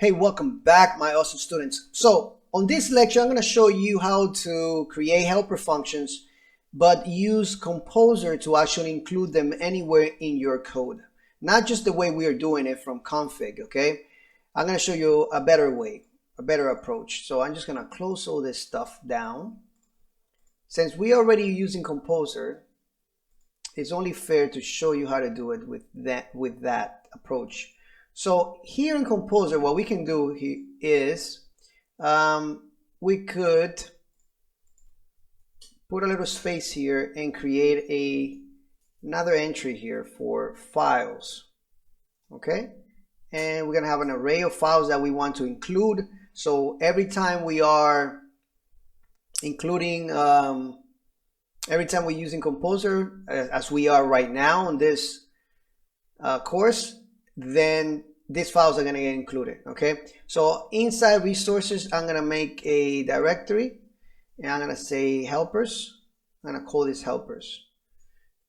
Hey, welcome back, my awesome students. So on this lecture, I'm going to show you how to create helper functions, but use Composer to actually include them anywhere in your code. Not just the way we are doing it from config, okay? I'm going to show you a better way, a better approach. So I'm just going to close all this stuff down. Since we are already using Composer, it's only fair to show you how to do it with that approach. So here in Composer, what we can do here is we could put a little space here and create another entry here for files. Okay, and we're gonna have an array of files that we want to include. So every time we are including, every time we're using Composer, as we are right now on this course, then these files are going to get included. Okay, so inside resources, I'm going to make a directory and I'm going to say helpers. I'm going to call this helpers,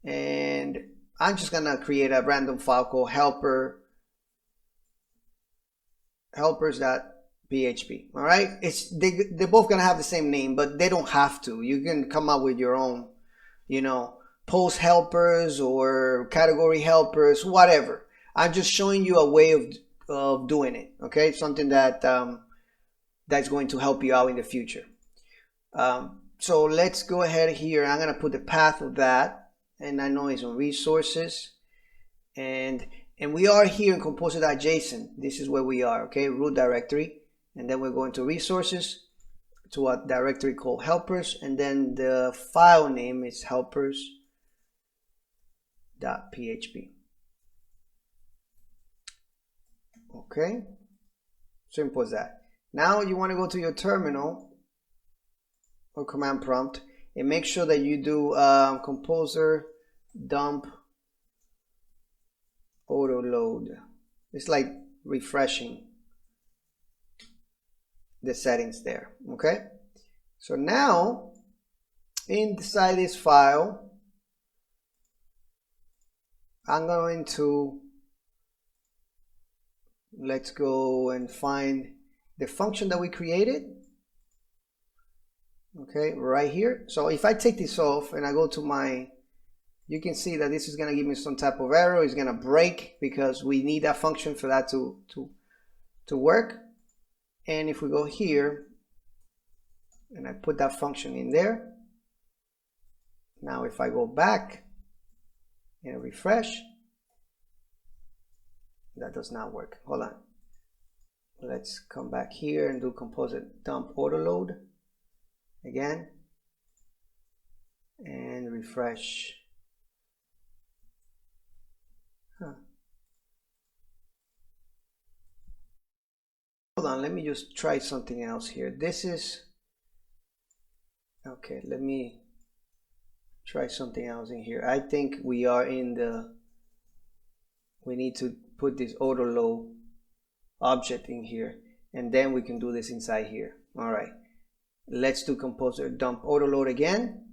and I'm just going to create a random file called helpers.php. all right, they're both going to have the same name, but they don't have to. You can come up with your own, post helpers or category helpers, whatever. I'm just showing you a way of doing it, okay? Something that that's going to help you out in the future. So let's go ahead here. I'm gonna put the path of that, and I know it's on resources, and we are here in composer.json. This is where we are, okay? Root directory, and then we're going to resources to a directory called helpers, and then the file name is helpers.php. Okay, simple as that. Now you want to go to your terminal or command prompt and make sure that you do composer dump autoload. It's like refreshing the settings there. Okay, so now inside this file, I'm going to, let's go and find the function that we created. Okay, right here. So if I take this off and I go to my, you can see that this is going to give me some type of error. It's going to break because we need that function for that to work. And if we go here and I put that function in there, now if I go back and refresh, that does not work. Hold on. Let's come back here and do composer dump autoload again and refresh. Hold on, let me just try something else here. This is okay. Let me try something else in here. I think we are in the, we need to put this autoload object in here, and then we can do this inside here. All right, let's do composer dump autoload again,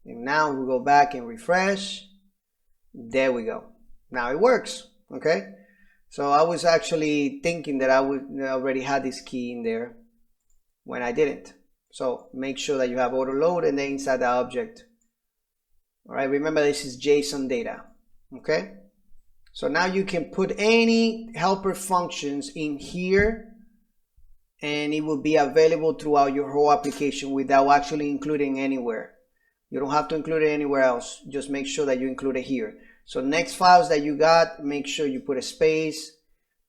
and now we go back and refresh. There we go. Now it works. Okay, so I was actually thinking that I would already had this key in there when I didn't. So make sure that you have autoload and then inside the object. All right, remember this is JSON data. Okay, so now you can put any helper functions in here and it will be available throughout your whole application without actually including anywhere. You don't have to include it anywhere else. Just make sure that you include it here. So next files that you got, make sure you put a space,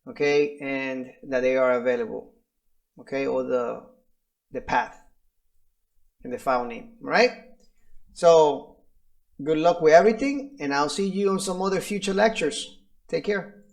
okay, and that they are available, okay, or the path and the file name, right? So good luck with everything, and I'll see you on some other future lectures. Take care.